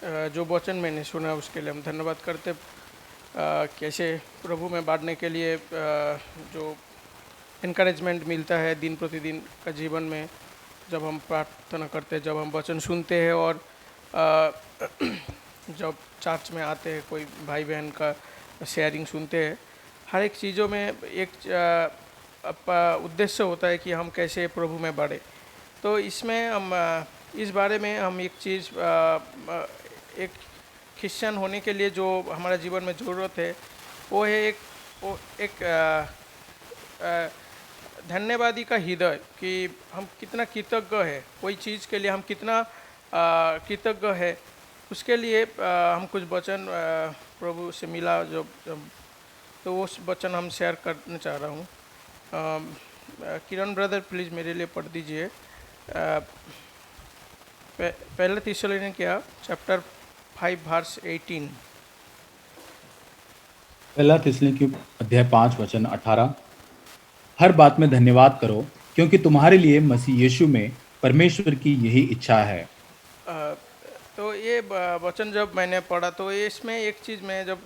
जो वचन मैंने सुना उसके लिए हम धन्यवाद करते। कैसे प्रभु में बाढ़ने के लिए जो इनकरेजमेंट मिलता है दिन प्रतिदिन का जीवन में, जब हम प्रार्थना करते हैं, जब हम वचन सुनते हैं और अ, जब चर्च में आते हैं, कोई भाई बहन का शेयरिंग सुनते हैं, हर एक चीज़ों में एक उद्देश्य होता है कि हम कैसे प्रभु में बढ़े। तो इसमें हम इस बारे में हम एक चीज़ एक क्रिश्चियन होने के लिए जो हमारा जीवन में ज़रूरत है वो है एक धन्यवादी का हृदय, कि हम कितना कृतज्ञ है, कोई चीज़ के लिए हम कितना कृतज्ञ है। उसके लिए हम कुछ वचन प्रभु से मिला जब जब तो वो वचन हम शेयर करना चाह रहा हूँ। किरण ब्रदर प्लीज़ मेरे लिए पढ़ दीजिए। पहले थिस्सलुनीकियों चैप्टर 5 वर्स 18। पहला थिस्सलुनीकियों अध्याय 5 वचन 18। हर बात में धन्यवाद करो, क्योंकि तुम्हारे लिए मसीह यीशु में परमेश्वर की यही इच्छा है। तो ये वचन जब मैंने पढ़ा तो ये इसमें एक चीज़ मैं जब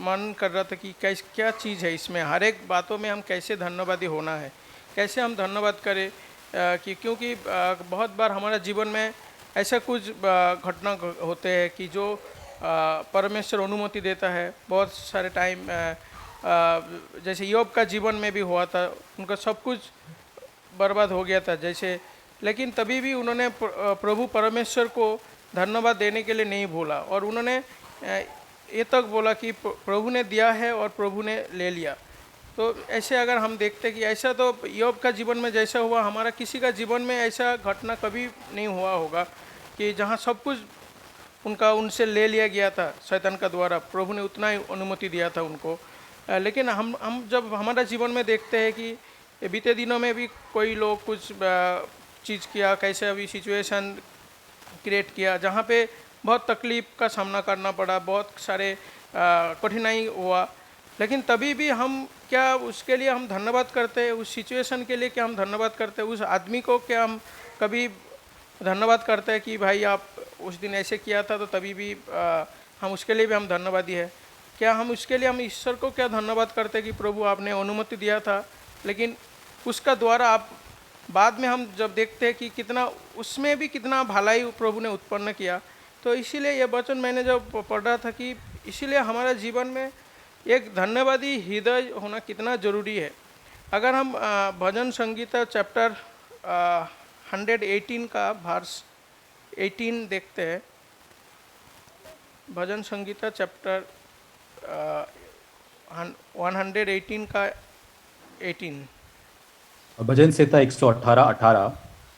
मन कर रहा था कि क्या चीज़ है इसमें, हर एक बातों में हम कैसे धन्यवादी होना है, कैसे हम धन्यवाद करें। कि क्योंकि बहुत बार हमारा जीवन में ऐसा कुछ घटना होते हैं कि जो परमेश्वर अनुमति देता है। बहुत सारे टाइम जैसे योब का जीवन में भी हुआ था, उनका सब कुछ बर्बाद हो गया था जैसे, लेकिन तभी भी उन्होंने प्रभु परमेश्वर को धन्यवाद देने के लिए नहीं भूला, और उन्होंने ये तक बोला कि प्रभु ने दिया है और प्रभु ने ले लिया। तो ऐसे अगर हम देखते कि ऐसा तो योब का जीवन में जैसा हुआ, हमारा किसी का जीवन में ऐसा घटना कभी नहीं हुआ होगा कि जहाँ सब कुछ उनका उनसे ले लिया गया था शैतान का द्वारा, प्रभु ने उतना ही अनुमति दिया था उनको। लेकिन हम जब हमारा जीवन में देखते हैं कि बीते दिनों में भी कोई लोग कुछ चीज़ किया, कैसे अभी सिचुएशन क्रिएट किया जहाँ पे बहुत तकलीफ़ का सामना करना पड़ा, बहुत सारे कठिनाई हुआ, लेकिन तभी भी हम क्या उसके लिए हम धन्यवाद करते हैं, उस सिचुएशन के लिए क्या हम धन्यवाद करते हैं, उस आदमी को क्या हम कभी धन्यवाद करते हैं कि भाई आप उस दिन ऐसे किया था तो तभी भी हम उसके लिए भी हम धन्यवादी है। क्या हम उसके लिए हम ईश्वर को क्या धन्यवाद करते हैं कि प्रभु आपने अनुमति दिया था, लेकिन उसका द्वारा आप बाद में हम जब देखते हैं कि कितना उसमें भी कितना भलाई प्रभु ने उत्पन्न किया। तो इसीलिए ये वचन मैंने जब पढ़ रहा था कि इसीलिए हमारा जीवन में एक धन्यवादी हृदय होना कितना ज़रूरी है। अगर हम भजन संगीता चैप्टर 118 का वर्स 18 देखते हैं, भजन संगीता चैप्टर 118 का 18। भजन संहिता 118:18।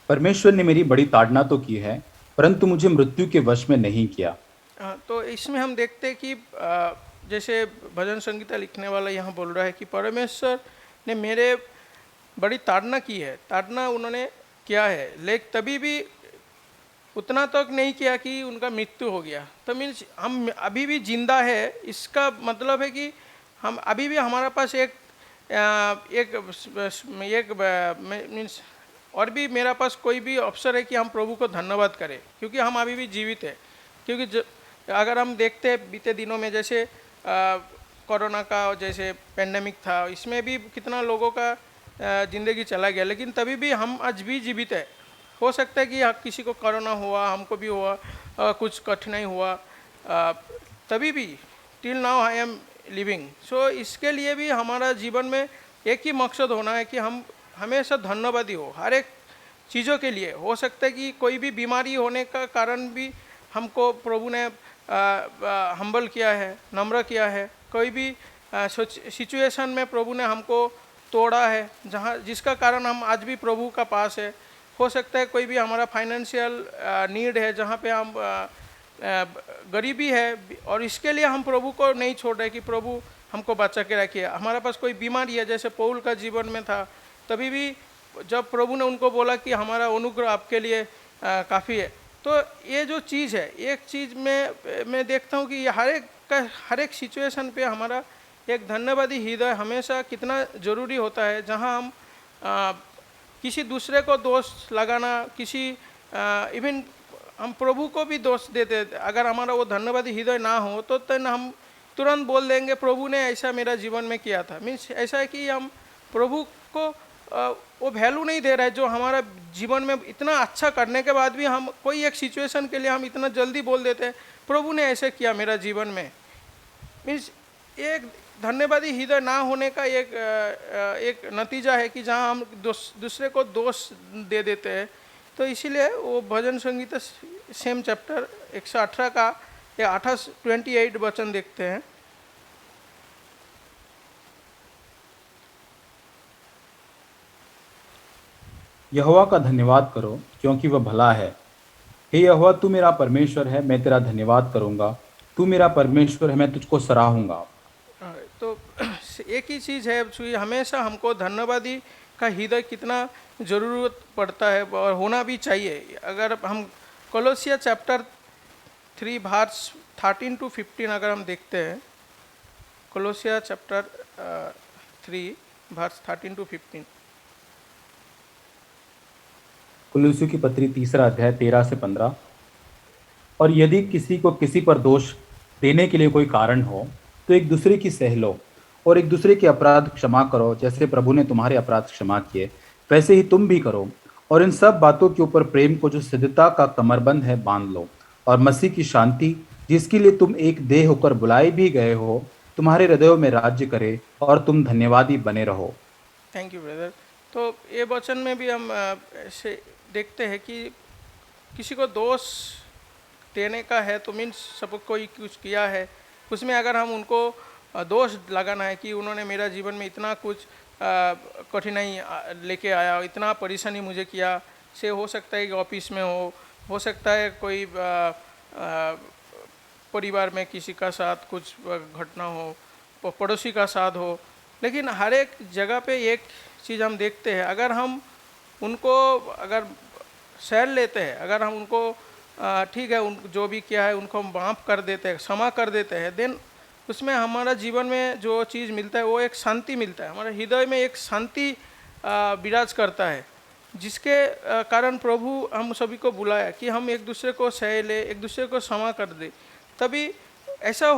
परमेश्वर ने मेरी बड़ी ताड़ना तो की है, परंतु मुझे मृत्यु के वश में नहीं किया। तो इसमें हम देखते हैं कि जैसे भजन संगीता लिखने वाला यहाँ बोल रहा है कि परमेश्वर ने मेरे बड़ी ताड़ना की है, ताड़ना उन्होंने किया है, लेकिन तभी भी उतना तक नहीं किया कि उनका मृत्यु हो गया। तो मीन्स हम अभी भी जिंदा है, इसका मतलब है कि हम अभी भी हमारा पास एक मीन्स और भी मेरा पास कोई भी अवसर है कि हम प्रभु को धन्यवाद करें, क्योंकि हम अभी भी जीवित है। क्योंकि अगर हम देखते हैं बीते दिनों में जैसे कोरोना का जैसे पेंडेमिक था, इसमें भी कितना लोगों का ज़िंदगी चला गया, लेकिन तभी भी हम आज भी जीवित है। हो सकता है कि किसी को कोरोना हुआ, हमको भी हुआ, कुछ कठिनाई हुआ, तभी भी till now I am living. So इसके लिए भी हमारा जीवन में एक ही मकसद होना है कि हम हमेशा धन्यवादी हो हर एक चीज़ों के लिए। हो सकता है कि कोई भी बीमारी होने का कारण भी हमको प्रभु ने हम्बल किया है, नम्र किया है। कोई भी सिचुएशन में प्रभु ने हमको तोड़ा है, जहाँ जिसका कारण हम आज भी प्रभु का पास है। हो सकता है कोई भी हमारा फाइनेंशियल नीड है, जहाँ पे हम गरीबी है, और इसके लिए हम प्रभु को नहीं छोड़ रहे कि प्रभु हमको बचा के रखिए। हमारा पास कोई बीमारी है, जैसे पौल का जीवन में था, तभी भी जब प्रभु ने उनको बोला कि हमारा अनुग्रह आपके लिए काफ़ी है। तो ये जो चीज़ है, एक चीज़ में मैं देखता हूँ कि हर एक सिचुएशन पे हमारा एक धन्यवादी हृदय हमेशा कितना ज़रूरी होता है। जहाँ हम किसी दूसरे को दोष लगाना, किसी इवन हम प्रभु को भी दोष देते हैं। अगर हमारा वो धन्यवादी हृदय ना हो तो हम तुरंत बोल देंगे प्रभु ने ऐसा मेरा जीवन में किया था। मीन्स ऐसा है कि हम प्रभु को वो वैल्यू नहीं दे रहे जो हमारा जीवन में इतना अच्छा करने के बाद भी हम कोई एक सिचुएशन के लिए हम इतना जल्दी बोल देते हैं प्रभु ने ऐसे किया मेरा जीवन में। मीन्स एक धन्यवादी हृदय ना होने का एक नतीजा है कि जहाँ हम दूसरे को दोष दे देते हैं। तो इसीलिए वो भजन संगीता सेम चैप्टर 118 का 28 वचन देखते हैं। यहोवा का धन्यवाद करो क्योंकि वह भला है। हे यहोवा, तू मेरा परमेश्वर है, मैं तेरा धन्यवाद करूंगा। तू मेरा परमेश्वर है, मैं तुझको सराहूंगा। तो एक ही चीज़ है कि हमेशा हमको धन्यवादी का हृदय कितना ज़रूरत पड़ता है और होना भी चाहिए। अगर हम कोलोसिया चैप्टर 3 वर्स 13 to 15 अगर हम देखते हैं, कोलोसिया चैप्टर 3 वर्स 13 to 15। कुलुस्सियों की पत्री 3 अध्याय 13 से 15। और यदि किसी को किसी पर दोष देने के लिए कोई कारण हो तो एक दूसरे की सह लो और एक दूसरे के अपराध क्षमा करो, जैसे प्रभु ने तुम्हारे अपराध क्षमा किए वैसे ही तुम भी करो। और इन सब बातों के ऊपर प्रेम को जो सिद्धता का कमरबंद है बांध लो। और मसीह की शांति, जिसके लिए तुम एक देह होकर बुलाए भी गए हो, तुम्हारे हृदयों में राज्य करे और तुम धन्यवादी बने रहो। Thank you brother. तो ये वचन में भी हम ऐसे देखते हैं कि किसी को दोष देने का है तो मीन्स सब कोई कुछ किया है, उसमें अगर हम उनको दोष लगाना है कि उन्होंने मेरा जीवन में इतना कुछ कठिनाई लेके आया, इतना परेशानी मुझे किया, से हो सकता है कि ऑफिस में हो सकता है कोई परिवार में किसी का साथ कुछ घटना हो, पड़ोसी का साथ हो, लेकिन हर एक जगह पे एक चीज़ हम देखते हैं, अगर हम उनको अगर सह लेते हैं, अगर हम उनको ठीक है उन जो भी किया है उनको हम माफ़ कर देते हैं, क्षमा कर देते हैं, देन उसमें हमारा जीवन में जो चीज़ मिलता है वो एक शांति मिलता है। हमारे हृदय में एक शांति विराज करता है, जिसके कारण प्रभु हम सभी को बुलाया कि हम एक दूसरे को सह ले, एक दूसरे को क्षमा कर दे। तभी ऐसा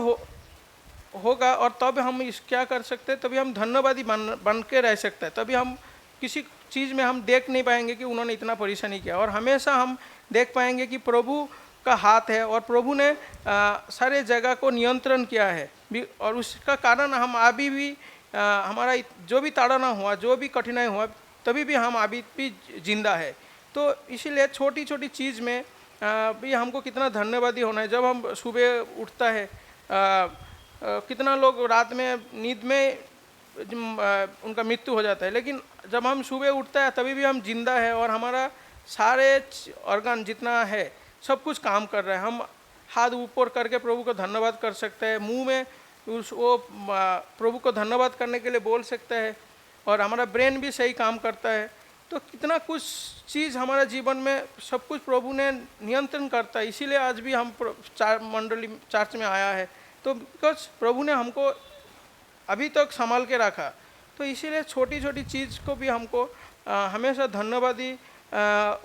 होगा और तब हम इस क्या कर सकते हैं, तभी हम धन्यवादी बन के रह सकते हैं। तभी हम किसी चीज़ में हम देख नहीं पाएंगे कि उन्होंने इतना परेशानी किया, और हमेशा हम देख पाएंगे कि प्रभु का हाथ है और प्रभु ने सारे जगह को नियंत्रण किया है और उसका कारण हम अभी भी हमारा जो भी ताड़ना हुआ, जो भी कठिनाई हुआ, तभी भी हम अभी भी जिंदा है। तो इसीलिए छोटी छोटी चीज़ में भी हमको कितना धन्यवादी होना है। जब हम सुबह उठता है, कितना लोग रात में नींद में उनका मृत्यु हो जाता है, लेकिन जब हम सुबह उठता है तभी भी हम जिंदा है और हमारा सारे ऑर्गन जितना है सब कुछ काम कर रहा है। हम हाथ ऊपर करके प्रभु को धन्यवाद कर सकते हैं, मुंह में वो प्रभु को धन्यवाद करने के लिए बोल सकते हैं, और हमारा ब्रेन भी सही काम करता है। तो कितना कुछ चीज़ हमारा जीवन में सब कुछ प्रभु ने नियंत्रण करता है। इसीलिए आज भी हम चर्च में आया है, तो बिकॉज प्रभु ने हमको अभी तक संभाल के रखा। तो इसीलिए छोटी छोटी चीज़ को भी हमको हमेशा धन्यवादी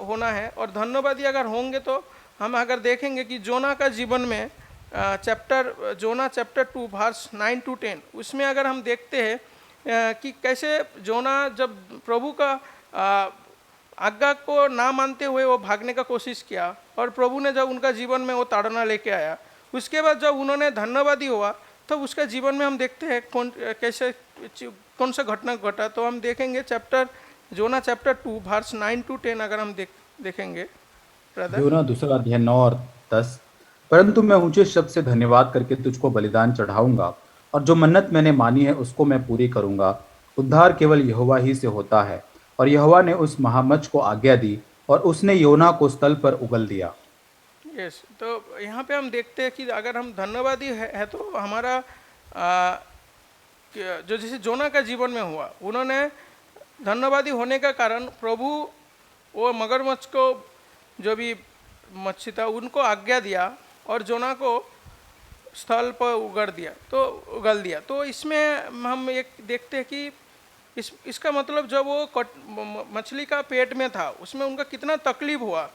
होना है। और धन्यवादी अगर होंगे तो हम अगर देखेंगे कि जोना का जीवन में जोना चैप्टर 2 वर्स 9 to 10, उसमें अगर हम देखते हैं कि कैसे जोना जब प्रभु का आज्ञा को ना मानते हुए वो भागने का कोशिश किया, और प्रभु ने जब उनका जीवन में वो ताड़ना लेके आया, उसके बाद जब उन्होंने धन्यवादी हुआ तो उसका जीवन में हम देखते हैं कौन सा घटना घटा। तो हम देखेंगे जोना चैप्टर 2 वर्स 9 to 10 अगर हम देखेंगे जोना 2 अध्याय 9 और 10। परंतु मैं ऊंचे शब्द से धन्यवाद करके तुझको बलिदान चढ़ाऊंगा, और जो मन्नत मैंने मानी है उसको मैं पूरी करूंगा। उद्धार केवल यहोवा ही से होता है। और यहोवा ने उस महामच्छ को आज्ञा दी और उसने योना को स्थल पर उगल दिया। यस, तो यहाँ पे हम देखते हैं कि अगर हम धन्यवादी है तो हमारा जो जैसे जोना का जीवन में हुआ, उन्होंने धन्यवादी होने का कारण प्रभु वो मगरमच्छ को जो भी मच्छी था उनको आज्ञा दिया और जोना को स्थल पर उगल दिया। तो इसमें हम एक देखते हैं कि इसका मतलब जब वो मछली का पेट में था उसमें उनका कितना तकलीफ हुआ,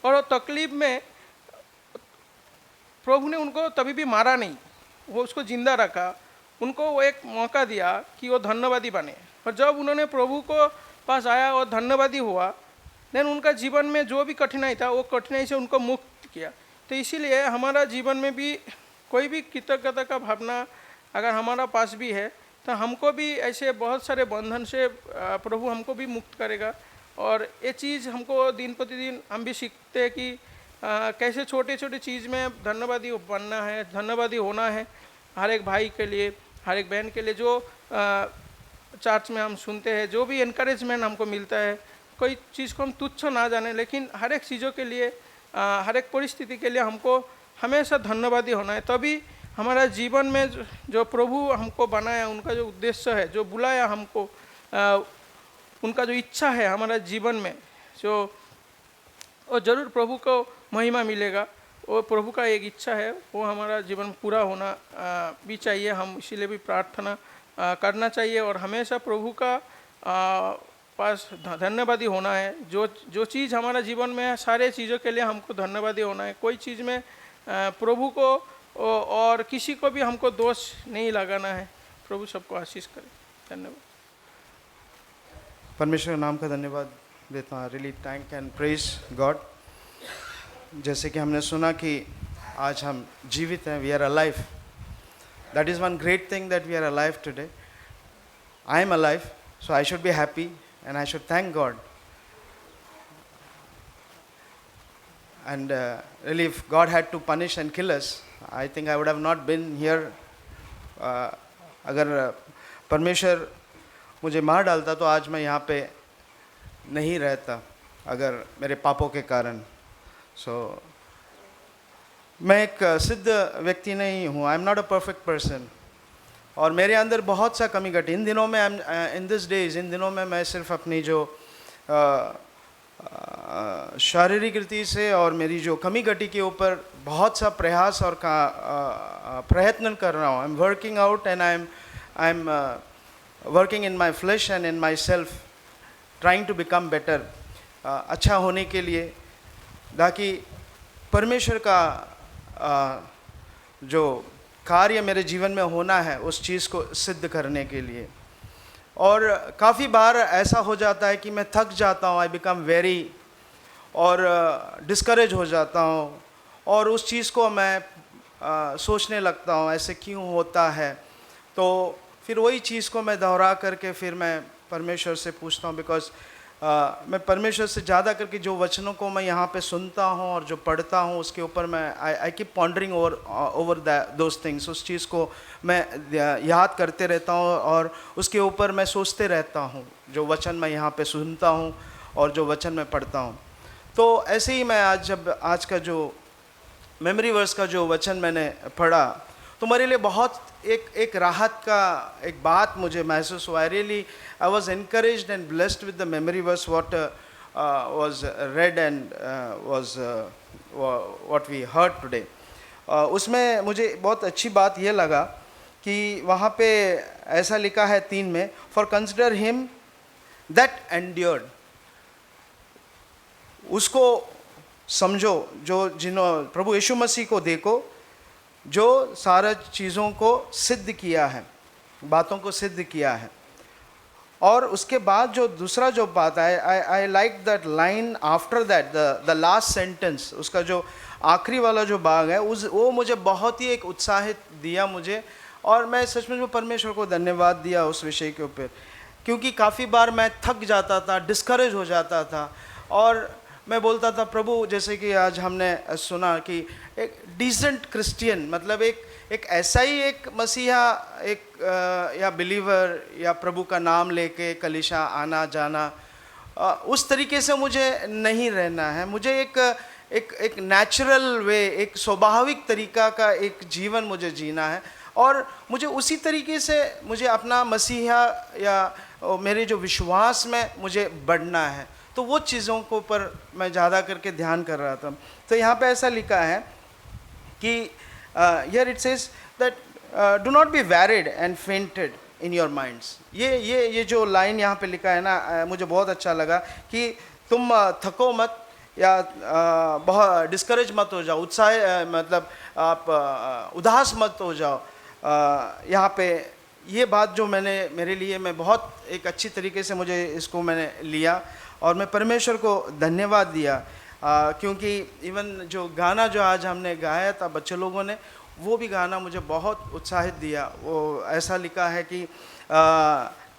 और वो तकलीफ में प्रभु ने उनको तभी भी मारा नहीं, वो उसको जिंदा रखा, उनको वो एक मौका दिया कि वो धन्यवादी बने। और जब उन्होंने प्रभु को पास आया और धन्यवादी हुआ, देन उनका जीवन में जो भी कठिनाई था वो कठिनाई से उनको मुक्त किया। तो इसीलिए हमारा जीवन में भी कोई भी कृतज्ञता का भावना अगर हमारा पास भी है तो हमको भी ऐसे बहुत सारे बंधन से प्रभु हमको भी मुक्त करेगा। और ये चीज़ हमको दिन प्रतिदिन हम भी सीखते हैं कि कैसे छोटे छोटे चीज़ में धन्यवादी बनना है, धन्यवादी होना है। हर एक भाई के लिए, हर एक बहन के लिए जो चर्च में हम सुनते हैं, जो भी इनकरेजमेंट हमको मिलता है, कोई चीज़ को हम तुच्छ ना जाने, लेकिन हर एक चीज़ों के लिए, हर एक परिस्थिति के लिए हमको हमेशा धन्यवादी होना है। तभी हमारा जीवन में जो प्रभु हमको बनाया, उनका जो उद्देश्य है, जो बुलाया हमको, उनका जो इच्छा है हमारा जीवन में, जो वो जरूर प्रभु को महिमा मिलेगा। वो प्रभु का एक इच्छा है, वो हमारा जीवन में पूरा होना भी चाहिए। हम इसीलिए भी प्रार्थना करना चाहिए और हमेशा प्रभु का पास धन्यवादी होना है। जो चीज़ हमारा जीवन में है, सारे चीज़ों के लिए हमको धन्यवादी होना है। कोई चीज़ में प्रभु को और किसी को भी हमको दोष नहीं लगाना है। प्रभु सबको आशीष करे। धन्यवाद। परमेश्वर के नाम का धन्यवाद देता हूँ। Really thank and praise God. जैसे कि हमने सुना कि आज हम जीवित हैं, we are alive. That is one great thing that we are alive today. I am alive, so I should be happy and I should thank God. And really, if God had to punish and kill us, I think I would have not been here. अगर परमेश्वर मुझे मार डालता तो आज मैं यहाँ पे नहीं रहता, अगर मेरे पापों के कारण। मैं एक सिद्ध व्यक्ति नहीं हूँ। I am not a perfect person. और मेरे अंदर बहुत सा कमी घटी। इन दिनों में इन दिस डेज, इन दिनों में मैं सिर्फ अपनी जो शारीरिक रीति से और मेरी जो कमी घटी के ऊपर बहुत सा प्रयास और प्रयत्न कर रहा हूँ। I am working out and I am working in my flesh and in my self, trying to become better, अच्छा होने के लिए, ताकि परमेश्वर का जो कार्य मेरे जीवन में होना है उस चीज़ को सिद्ध करने के लिए। और काफ़ी बार ऐसा हो जाता है कि मैं थक जाता हूँ, आई बिकम वेरी, और डिस्करेज हो जाता हूँ और उस चीज़ को मैं सोचने लगता हूँ ऐसे क्यों होता है। तो फिर वही चीज़ को मैं दोहरा करके फिर मैं परमेश्वर से पूछता हूँ। बिकॉज मैं परमेश्वर से ज़्यादा करके जो वचनों को मैं यहाँ पे सुनता हूँ और जो पढ़ता हूँ उसके ऊपर मैं I keep pondering over those things. उस चीज़ को मैं याद करते रहता हूँ और उसके ऊपर मैं सोचते रहता हूँ, जो वचन मैं यहाँ पे सुनता हूँ और जो वचन मैं पढ़ता हूँ। तो ऐसे ही मैं आज का जो मेमोरी वर्स का जो वचन मैंने पढ़ा तो मेरे लिए बहुत एक राहत का एक बात मुझे महसूस हुआ। Really I was encouraged and blessed with the memory verse what was read and was what we heard today. उसमें मुझे बहुत अच्छी बात ये लगा कि वहाँ पे ऐसा लिखा है 3 में, for consider him that endured. उसको समझो जो जिन्हों प्रभु यीशु मसीह को देखो, जो सारा चीज़ों को सिद्ध किया है, बातों को सिद्ध किया है। और उसके बाद जो दूसरा जो बात है, I like that line after that, the last sentence, उसका जो आखिरी वाला जो भाग है वो मुझे बहुत ही एक उत्साहित दिया मुझे। और मैं सचमुच में परमेश्वर को धन्यवाद दिया उस विषय के ऊपर, क्योंकि काफ़ी बार मैं थक जाता था, डिस्करेज हो जाता था और मैं बोलता था प्रभु, जैसे कि आज हमने सुना कि एक डिसेंट क्रिश्चियन, मतलब एक ऐसा ही एक मसीहा, एक या बिलीवर या प्रभु का नाम लेके कलीसिया आना जाना, उस तरीके से मुझे नहीं रहना है। मुझे एक नेचुरल वे, एक स्वाभाविक तरीका का एक जीवन मुझे जीना है और मुझे उसी तरीके से मुझे अपना मसीहा या मेरे जो विश्वास में मुझे बढ़ना है। तो वो चीज़ों को पर मैं ज़्यादा करके ध्यान कर रहा था। तो यहाँ पे ऐसा लिखा है कि here it says that do not be varied and fainted in your minds. ये जो लाइन यहाँ पे लिखा है ना, मुझे बहुत अच्छा लगा कि तुम थको मत या बहुत डिस्करेज मत हो जाओ, मतलब आप उदास मत हो जाओ। यहाँ पे ये बात जो मेरे लिए मैं बहुत एक अच्छी तरीके से मुझे इसको मैंने लिया और मैं परमेश्वर को धन्यवाद दिया, क्योंकि इवन जो गाना जो आज हमने गाया था बच्चे लोगों ने, वो भी गाना मुझे बहुत उत्साहित दिया। वो ऐसा लिखा है कि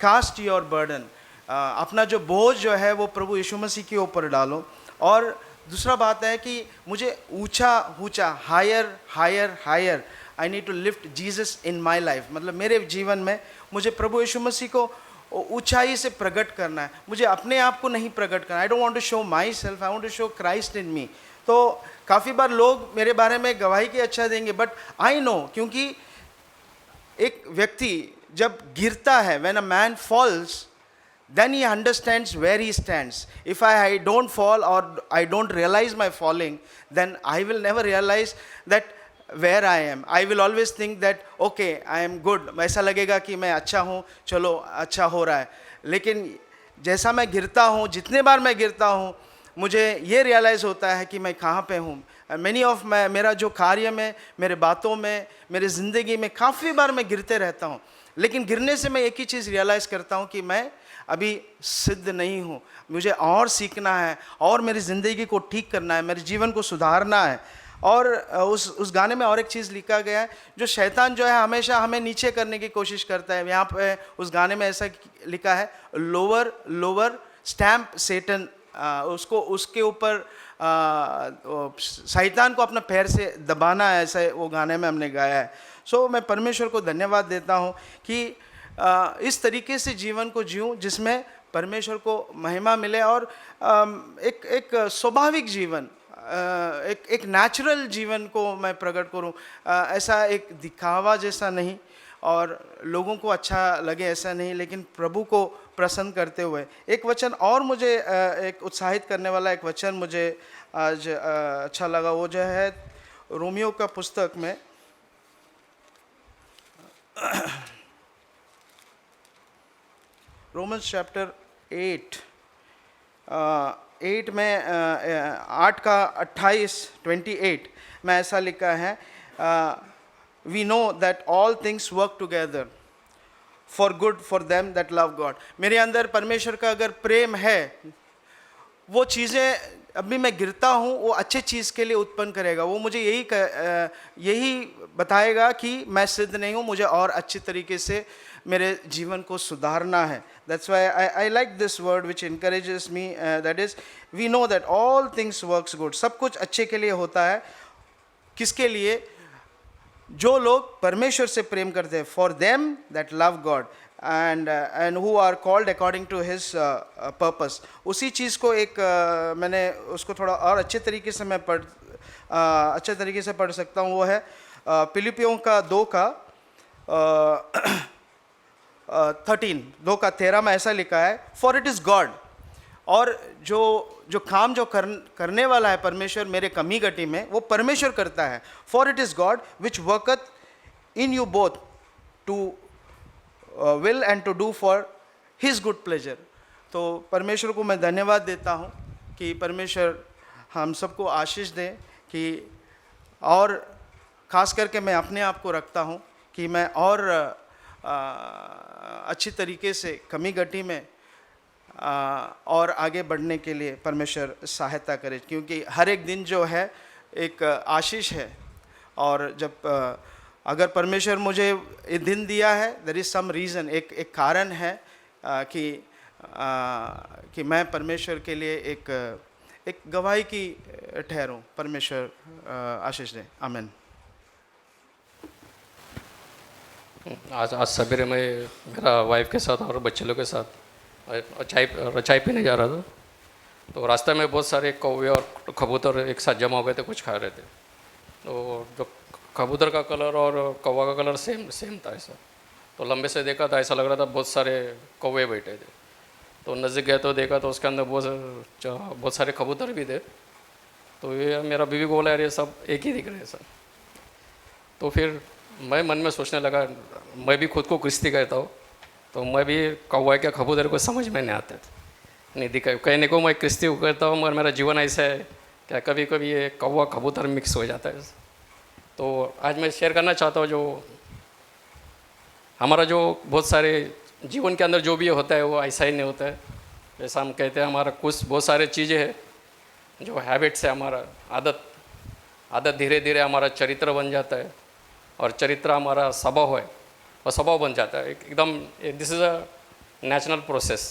कास्ट योर बर्डन, अपना जो बोझ जो है वो प्रभु यीशु मसीह के ऊपर डालो। और दूसरा बात है कि मुझे ऊंचा ऊंचा, higher higher higher, I need to lift Jesus in my life, मतलब मेरे जीवन में मुझे प्रभु यीशु मसीह को ऊंचाई से प्रकट करना है। मुझे अपने आप को नहीं प्रकट करना। I don't want to show myself, I want to show Christ in me. तो काफ़ी बार लोग मेरे बारे में गवाही की अच्छा देंगे, बट आई नो, क्योंकि एक व्यक्ति जब गिरता है, when a man falls, then he understands where he stands. If I don't fall or I don't realize my falling, then I will never realize that where I am. I will always think that okay, I am good. ऐसा लगेगा कि मैं अच्छा हूँ, चलो अच्छा हो रहा है। लेकिन जैसा मैं गिरता हूँ, जितने बार मैं गिरता हूँ, मुझे ये रियलाइज़ होता है कि मैं कहाँ पे हूँ। मैनी ऑफ मेरा जो कार्य में, मेरे बातों में, मेरे ज़िंदगी में काफ़ी बार मैं गिरते रहता हूँ, लेकिन गिरने से मैं एक ही चीज़ रियलाइज़ करता हूँ कि मैं अभी सिद्ध नहीं हूँ, मुझे और सीखना है और मेरी ज़िंदगी को ठीक करना है, मेरे जीवन को सुधारना है। और उस गाने में और एक चीज़ लिखा गया है, जो शैतान जो है हमेशा हमें नीचे करने की कोशिश करता है। यहाँ पे उस गाने में ऐसा लिखा है, लोअर लोअर स्टैम्प सेटन, उसको उसके ऊपर शैतान को अपना पैर से दबाना है, ऐसा वो गाने में हमने गाया है। सो मैं परमेश्वर को धन्यवाद देता हूँ कि इस तरीके से जीवन को जीऊँ जिसमें परमेश्वर को महिमा मिले, और एक स्वाभाविक जीवन, एक नेचुरल जीवन को मैं प्रकट करूं, ऐसा एक दिखावा जैसा नहीं और लोगों को अच्छा लगे ऐसा नहीं, लेकिन प्रभु को प्रसन्न करते हुए। एक वचन और मुझे एक उत्साहित करने वाला एक वचन मुझे आज अच्छा लगा, वो जो है रोमियो का पुस्तक में रोमन्स चैप्टर 8 में 8 का 28 में ऐसा लिखा है, we know that all things work together for good for them that love God. मेरे अंदर परमेश्वर का अगर प्रेम है, वो चीज़ें अभी मैं गिरता हूँ वो अच्छे चीज़ के लिए उत्पन्न करेगा। वो मुझे यही बताएगा कि मैं सिद्ध नहीं हूँ, मुझे और अच्छी तरीके से मेरे जीवन को सुधारना है। That's why I like this word which encourages me, that is we know that all things works good. सब कुछ अच्छे के लिए होता है। किसके लिए? जो लोग परमेश्वर से प्रेम करते हैं, for them that love God and who are called according to his purpose। उसी चीज़ को एक मैंने उसको थोड़ा और अच्छे तरीके से मैं अच्छे तरीके से पढ़ सकता हूँ। वो है फिलिपियों का 2 का 13 में ऐसा लिखा है, फॉर इट इज़ गॉड। और जो काम जो करने वाला है परमेश्वर मेरे कमी गटी में, वो परमेश्वर करता है। For it is God which worketh in you both to will and to do for his good pleasure. तो परमेश्वर को मैं धन्यवाद देता हूँ कि परमेश्वर हम सबको आशीष दें, कि और ख़ास करके मैं अपने आप को रखता हूँ कि मैं और अच्छी तरीके से कमी गटी में और आगे बढ़ने के लिए परमेश्वर सहायता करे, क्योंकि हर एक दिन जो है एक आशीष है। और जब अगर परमेश्वर मुझे ये दिन दिया है, देयर इज़ सम रीज़न, एक कारण है कि मैं परमेश्वर के लिए एक गवाही की ठहरूं। परमेश्वर आशीष दे, आमीन। आज सवेरे मैं मेरा वाइफ के साथ और बच्चे लोग के साथ चाय पीने जा रहा था, तो रास्ते में बहुत सारे कौवे और कबूतर एक साथ जमा हो गए थे, कुछ खा रहे थे। तो जो कबूतर का कलर और कौवा का कलर सेम था ऐसा। तो लंबे से देखा था, ऐसा लग रहा था बहुत सारे कौवे बैठे थे। तो नज़दीक गए तो देखा तो उसके अंदर बहुत सारे कबूतर भी थे। तो ये मेरा बीवी को बोला, यार ये सब एक ही दिख रहे हैं सब। तो फिर मैं मन में सोचने लगा, मैं भी खुद को कुश्ती कहता हूँ, तो मैं भी कौवा क्या कबूतर को समझ में नहीं आते थे। नहीं दिखा। कहने को मैं क्रिस्ती कहता हूँ मगर मेरा जीवन ऐसा है क्या कभी कभी ये कौवा कबूतर मिक्स हो जाता है। तो आज मैं शेयर करना चाहता हूँ जो हमारा जो बहुत सारे जीवन के अंदर जो भी होता है वो ऐसा ही नहीं होता है। जैसा हम कहते हैं हमारा कुछ बहुत सारे चीज़ें हैं जो हैबिट्स है, हमारा आदत धीरे धीरे हमारा चरित्र बन जाता है और चरित्र हमारा स्वभाव है और स्वभाव बन जाता है एकदम। This is a natural process.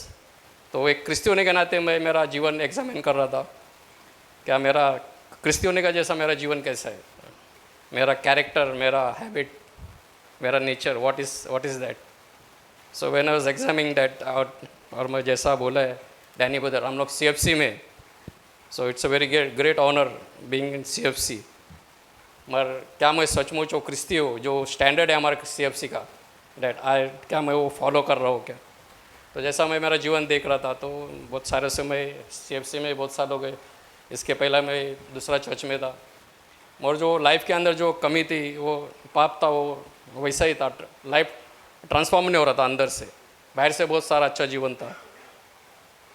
तो एक क्रिस्ती होने के नाते मैं मेरा जीवन एग्जामिन कर रहा था क्या मेरा क्रिस्ती होने का जैसा मेरा जीवन कैसा है, मेरा कैरेक्टर, मेरा हैबिट, मेरा nature, what is that. So when I was examining that और मैं जैसा बोला है डैनी ब्रदर हम लोग CFC में, so it's a very great honour being in CFC। मगर क्या मैं सचमुच वो क्रिस्ती हो जो स्टैंडर्ड है हमारे CFC का क्या मैं वो फॉलो कर रहा हूँ क्या। तो जैसा मैं मेरा जीवन देख रहा था तो बहुत सारे से मैं CFC में बहुत साल हो गए, इसके पहला मैं दूसरा चर्च में था। और जो लाइफ के अंदर जो कमी थी वो पाप था वो वैसा ही था, लाइफ ट्रांसफॉर्म नहीं हो रहा था अंदर से, बाहर से बहुत सारा अच्छा जीवन था।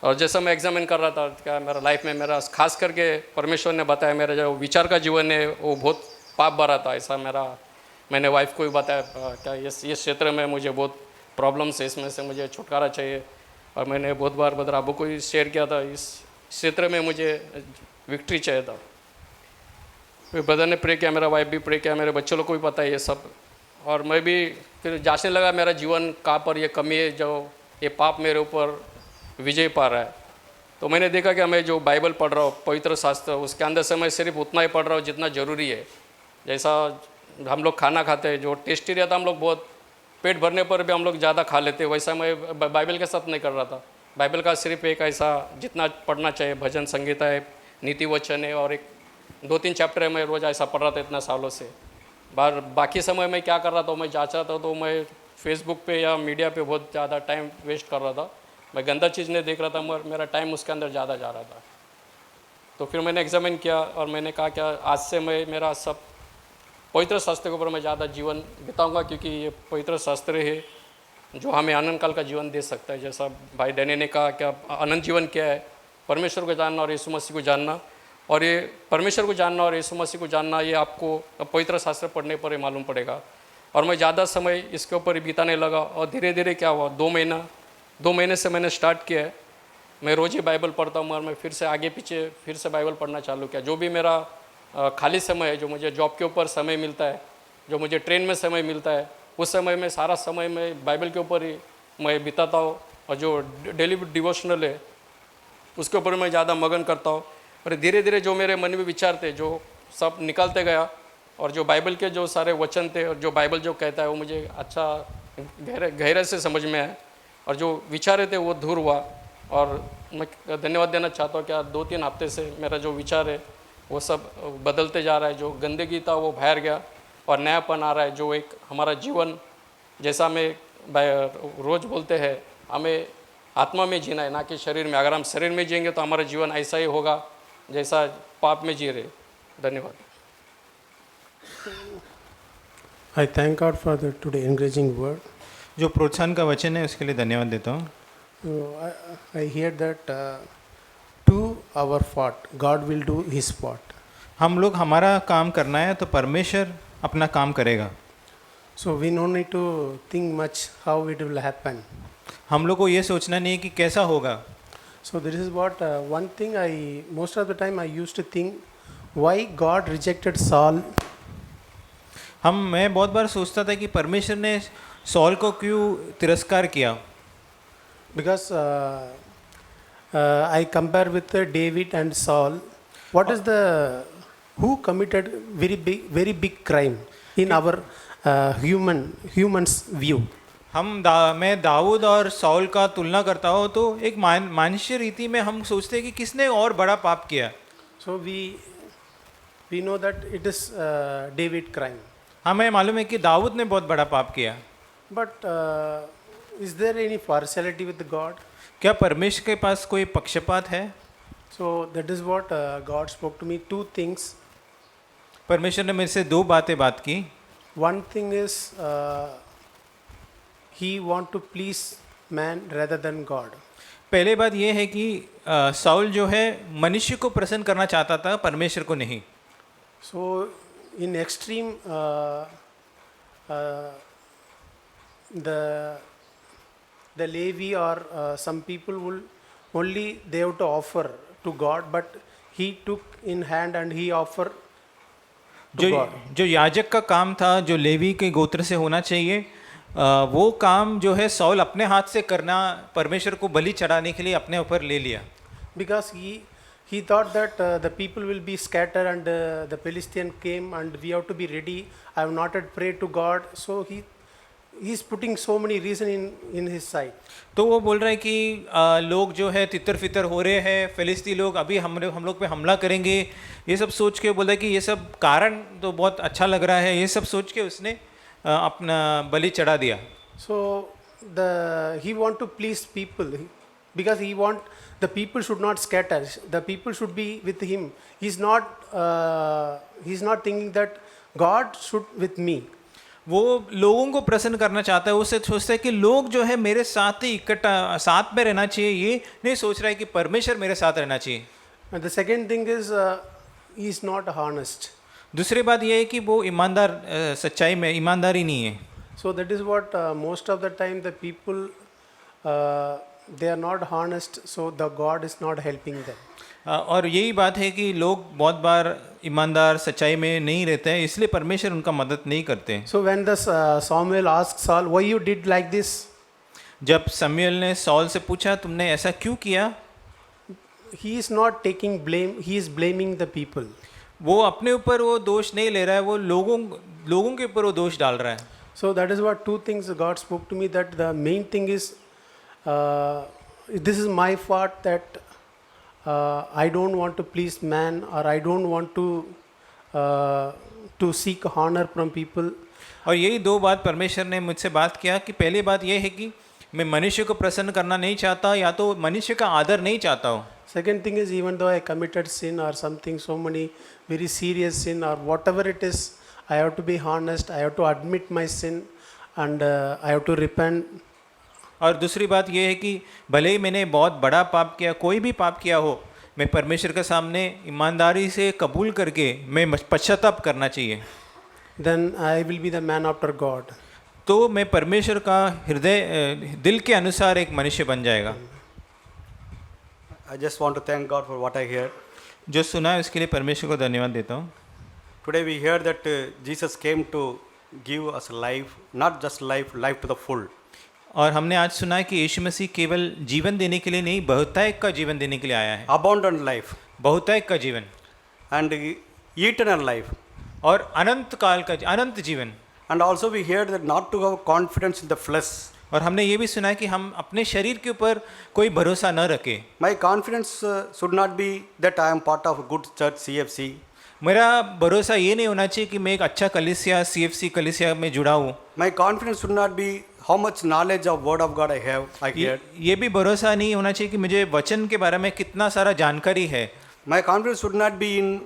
और जैसा मैं एग्जामिन कर रहा था क्या मेरा लाइफ में मेरा खास करके परमेश्वर ने बताया मेरा जो विचार का जीवन है वो बहुत पाप भरा था। ऐसा मैंने वाइफ को भी बताया क्या ये क्षेत्र में मुझे बहुत प्रॉब्लम्स है, इसमें से मुझे छुटकारा चाहिए। और मैंने बहुत बार बदर आबू को भी शेयर किया था इस क्षेत्र में मुझे विक्ट्री चाहिए था। फिर ब्रदर ने प्रे किया, मेरा वाइफ भी प्रे किया, मेरे बच्चों लोग को भी पता है ये सब। और मैं भी फिर जांचने लगा मेरा जीवन कहाँ पर ये कमी है जो ये पाप मेरे ऊपर विजय पा रहा है। तो मैंने देखा कि मैं जो बाइबल पढ़ रहा हूँ पवित्र शास्त्र उसके अंदर से मैं सिर्फ उतना ही पढ़ रहा हूँ जितना ज़रूरी है। जैसा हम लोग खाना खाते हैं जो टेस्टी रहता हम लोग बहुत पेट भरने पर भी हम लोग ज़्यादा खा लेते हैं, वैसा मैं बाइबल के साथ नहीं कर रहा था। बाइबल का सिर्फ एक ऐसा जितना पढ़ना चाहिए, भजन संगीता है, नीति वचन है और एक 2-3 चैप्टर है, मैं रोज़ ऐसा पढ़ रहा था इतना सालों से। बाकी समय मैं क्या कर रहा था मैं जांच रहा था तो मैं फेसबुक पे या मीडिया पे बहुत ज़्यादा टाइम वेस्ट कर रहा था। मैं गंदा चीज़ नहीं देख रहा था मगर मेरा टाइम उसके अंदर ज़्यादा जा रहा था। तो फिर मैंने एग्जामिन किया और मैंने कहा क्या आज से मैं मेरा सब पवित्र शास्त्र के ऊपर मैं ज़्यादा जीवन बिताऊंगा क्योंकि ये पवित्र शास्त्र है जो हमें अनंत काल का जीवन दे सकता है। जैसा भाई डैनी ने कहा क्या अनंत जीवन क्या है, परमेश्वर को जानना और यीशु मसीह को जानना। और ये परमेश्वर को जानना और यीशु मसीह को जानना ये आपको पवित्र शास्त्र पढ़ने पर ही मालूम पड़ेगा। और मैं ज़्यादा समय इसके ऊपर ही बिताने लगा और धीरे धीरे क्या हुआ 2 महीने से मैंने स्टार्ट किया है। मैं रोज़ ही बाइबल पढ़ता हूँ और मैं फिर से आगे पीछे फिर से बाइबल पढ़ना चालू किया। जो भी मेरा खाली समय है, जो मुझे जॉब के ऊपर समय मिलता है, जो मुझे ट्रेन में समय मिलता है, उस समय में सारा समय मैं बाइबल के ऊपर ही मैं बिताता हूँ। और जो डेली डिवोशनल है उसके ऊपर मैं ज़्यादा मगन करता हूँ। और धीरे धीरे जो मेरे मन में विचार थे जो सब निकलते गया और जो बाइबल के जो सारे वचन थे और जो बाइबल जो कहता है वो मुझे अच्छा गहरे से समझ में आया और जो विचार थे वो दूर हुआ। और मैं धन्यवाद देना चाहता हूँ क्या 2-3 हफ्ते से मेरा जो विचार है वो सब बदलते जा रहा है। जो गंदगी था वो बाहर गया और नयापन आ रहा है। जो एक हमारा जीवन जैसा हमें रोज़ बोलते हैं हमें आत्मा में जीना है ना कि शरीर में। अगर हम शरीर में जिएंगे तो हमारा जीवन ऐसा ही होगा जैसा पाप में जी रहे। धन्यवाद। I thank God for the today encouraging word. जो प्रोत्साहन का वचन है उसके लिए धन्यवाद देता हूँ। I hear that to our part, God will do His part. हम लोग हमारा काम करना है तो परमेश्वर अपना काम करेगा। So we no need to think much how it will happen. हम लोग को ये सोचना नहीं है कि कैसा होगा। So this is what one thing most of the time I used to think why God rejected Saul. मैं बहुत बार सोचता था कि परमेश्वर ने सॉल को क्यों तिरस्कार किया। Because I compare with David and Saul. What is who committed very big crime in our humans view? मैं दाऊद और सॉल का तुलना करता हूँ तो एक मानुष्य रीति में हम सोचते हैं कि किसने और बड़ा पाप किया। So we know that it is David crime. हमें मालूम है कि दाऊद ने बहुत बड़ा पाप किया। But is there any partiality with God? क्या परमेश्वर के पास कोई पक्षपात है? So that is what God spoke to me. 2 things. परमेश्वर ने मेरे से 2 बात की। One thing is He want to please man rather than God. पहले बात ये है कि साउल जो है मनुष्य को प्रसन्न करना चाहता था, परमेश्वर को नहीं। So, in extreme, the Levi or some people will only they have to offer to God, but he took in hand and he offered to God. जो याजक का काम था, जो लेवी के गोत्र से होना चाहिए, वो काम जो है साउल अपने हाथ से करना, परमेश्वर को बलि चढ़ाने के लिए अपने ऊपर ले लिया। Because he thought that the people will be scattered and the Philistine came and we have to be ready. I have not yet prayed to God, so he's putting so many reasons in his side. तो वो बोल रहे हैं कि लोग जो है तितर फितर हो रहे हैं, फिलिस्ती लोग अभी हम लोग पे हमला करेंगे, ये सब सोच के बोल रहा है कि ये सब कारण तो बहुत अच्छा लग रहा है, ये सब सोच के उसने अपना बलि चढ़ा दिया। So he want to please people because he want the people should not scatter. The people should be with him. He's not thinking that God should with me. वो लोगों को प्रसन्न करना चाहता है, उससे सोचता है कि लोग जो है मेरे साथ ही इकट्ठा साथ में रहना चाहिए, ये नहीं सोच रहा है कि परमेश्वर मेरे साथ रहना चाहिए। And the second thing is he is not honest. दूसरी बात ये है कि वो ईमानदार सच्चाई में ईमानदारी नहीं है। So that is what most of the time the people they are not honest, so the God is not helping them. और यही बात है कि लोग बहुत बार ईमानदार सच्चाई में नहीं रहते हैं, इसलिए परमेश्वर उनका मदद नहीं करते। So when the Samuel asked Saul, why you did like this? जब शमूएल ने सौल से पूछा तुमने ऐसा क्यों किया, He is not taking blame, he is blaming the people. वो अपने ऊपर वो दोष नहीं ले रहा है, वो लोगों के ऊपर वो दोष डाल रहा है। So that is what two things God spoke to me, that the main thing is this is my fault, that I don't want to please man, or I don't want to seek honor from people. और यही दो बात परमेश्वर ने मुझसे बात किया कि पहली बात यह है कि मैं मनुष्य को प्रसन्न करना नहीं चाहता, या तो मनुष्य का आदर नहीं चाहता हूँ। Second thing is, even though I committed sin or something, so many very serious sin or whatever it is, I have to be honest, I have to admit my sin, and I have to repent. और दूसरी बात यह है कि भले ही मैंने बहुत बड़ा पाप किया, कोई भी पाप किया हो, मैं परमेश्वर के सामने ईमानदारी से कबूल करके मैं पश्चाताप करना चाहिए। Then I will be the man after God. तो मैं परमेश्वर का हृदय दिल के अनुसार एक मनुष्य बन जाएगा। I just want to thank God for what I heard. जो सुना है उसके लिए परमेश्वर को धन्यवाद देता हूँ। Today we heard that Jesus came to give us life, not just life, life to the full. और हमने आज सुना है कि यीशु मसीह केवल जीवन देने के लिए नहीं, बहुतायत का जीवन देने के लिए आया है। Abundant life बहुतायत का जीवन and eternal life. और अनंत काल का अनंत जीवन। And also we heard that not to have confidence in the flesh. और हमने ये भी सुना है कि हम अपने शरीर के ऊपर कोई भरोसा न रखें। My confidence should not be that I am part of a good church CFC. मेरा भरोसा ये नहीं होना चाहिए कि मैं एक अच्छा कलीसिया CFC कलीसिया में जुड़ा हूँ। My confidence should not be how much knowledge of word of God I have. I heard. ये भी भरोसा नहीं होना चाहिए कि मुझे वचन के बारे में कितना सारा जानकारी है। My confidence should not be in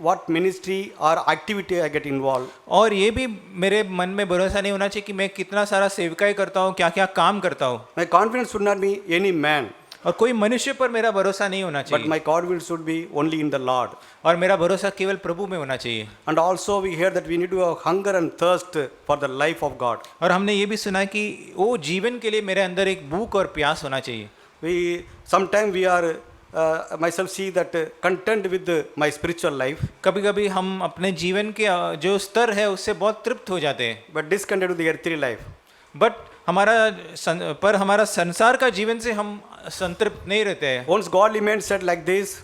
what ministry or activity I get involved. और ये भी मेरे मन में भरोसा नहीं होना चाहिए कि मैं कितना सारा सेवकाई करता हूँ, क्या क्या काम करता हूँ। My confidence should not be any man. और कोई मनुष्य पर मेरा भरोसा नहीं होना But चाहिए। my confidence should be only in the Lord. और मेरा भरोसा केवल प्रभु में होना चाहिए। And also we hear that we need to have hunger and thirst for the life of God. और हमने ये भी सुना कि वो जीवन के लिए मेरे अंदर एक भूख और प्यास होना चाहिए। We sometimes we are myself see that content with my spiritual life, कभी कभी हम अपने जीवन के जो स्तर है उससे बहुत तृप्त हो जाते हैं, but discontent with the earthly life. But हमारा संसार का जीवन से हम संतृप्त नहीं रहते हैं। Once godly man said like this,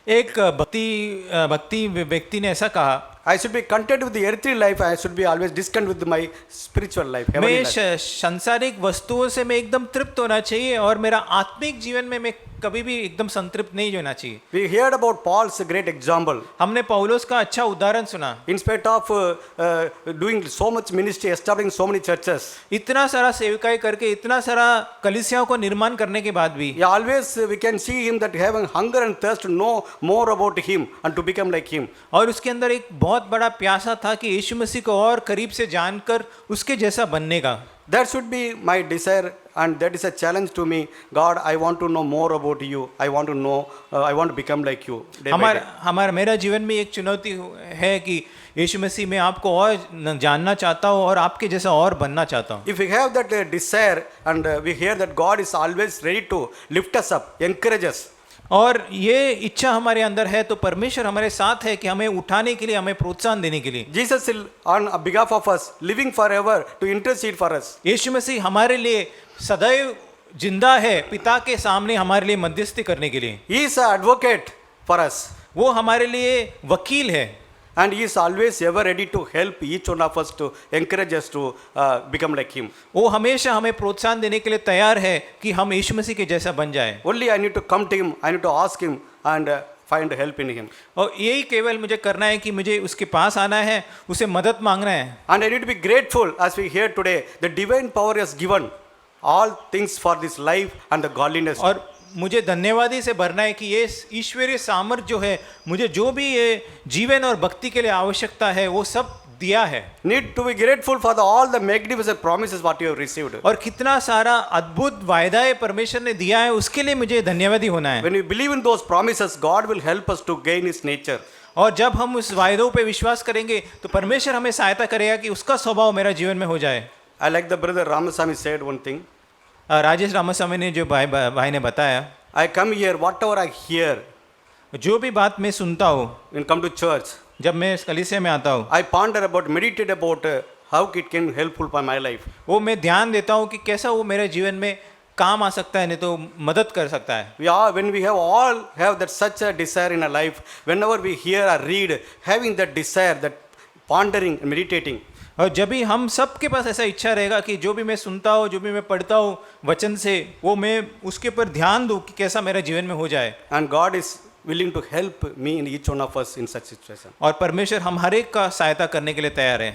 एक भक्ति व्यक्ति ने ऐसा कहा, I should be content with the earthly life, I should be always discontent with my spiritual life, heavenly मैं life. सांसारिक वस्तुओं से मैं एकदम तृप्त होना चाहिए और मेरा आत्मिक जीवन में मैं कभी भी एकदम संतृप्त नहीं होना चाहिए। We heard about Paul's great example. हमने पौलुस का अच्छा उदाहरण सुना। In spite of doing so much ministry, establishing so many churches, इतना सारा सेवकाई करके इतना सारा कलीसियाओं को निर्माण करने के बाद भी he always we can see him that having hunger and thirst to know more about him and to become like him. और उसके अंदर एक बहुत बड़ा प्यासा था कि यीशु मसीह को और करीब से जानकर उसके जैसा बनने का। That should be my desire, and that is a challenge to me. God, I want to know more about you. I want to know, I want to become like you. Day by day. हमारा मेरा जीवन में एक चुनौती है कि यीशु मसीह मैं आपको और जानना चाहता हूँ और आपके जैसा और बनना चाहता हूँ. If we have that desire, and we hear that God is always ready to lift us up, encourage us. और ये इच्छा हमारे अंदर है तो परमेश्वर हमारे साथ है कि हमें उठाने के लिए, हमें प्रोत्साहन देने के लिए. Jesus is on behalf of us, living forever to intercede for us. यीशु मसीह हमारे लिए सदैव जिंदा है पिता के सामने हमारे लिए मध्यस्थी करने के लिए. He is an advocate for us, वो हमारे लिए वकील है and He is always ever ready to help each one of us, to encourage us to become like Him. वो हमेशा हमें प्रोत्साहन देने के लिए तैयार है कि हम यीशु मसीह के जैसा बन जाएं. Only I need to come to Him, I need to ask Him, and find help in Him. और यही केवल मुझे करना है कि मुझे उसके पास आना है, उसे मदद मांगना है. And I need to be grateful as we hear today. The divine power has given all things for this life and the godliness. और मुझे धन्यवादी से भरना है कि ये ईश्वरीय सामर्थ जो है, मुझे जो भी ये जीवन और भक्ति के लिए आवश्यकता है वो सब दिया है. Need to be grateful for all the magnificent promises what you have received. और कितना सारा अद्भुत वायदाएं परमेश्वर ने दिया है, उसके लिए मुझे धन्यवादी होना है. When we believe in those promises, God will help us to gain His nature. और जब हम उस वायदों पे विश्वास करेंगे तो परमेश्वर हमें सहायता करेगा कि उसका स्वभाव मेरा जीवन में हो जाए. I like the brother Ramasamy said one thing. Rajesh Ramaswamy ने जो भाई ने बताया, I come here, whatever I hear, जो भी बात मैं सुनता हूँ, when come to church, जब मैं इस कलीसिया में आता हूँ, I ponder about, meditate about how it can helpful for my life. वो मैं ध्यान देता हूँ कि कैसा वो मेरे जीवन में काम आ सकता है, नहीं तो मदद कर सकता है. We are, when we have that such a desire in our life, whenever we hear or read, having that desire, that pondering and meditating, और जब भी हम सब के पास ऐसा इच्छा रहेगा कि जो भी मैं सुनता हूँ, जो भी मैं पढ़ता हूँ वचन से, वो मैं उसके ऊपर ध्यान दूँ कि कैसा मेरा जीवन में हो जाए. and God is willing to help me in each one of us in such situation. और परमेश्वर हम हर एक का सहायता करने के लिए तैयार है.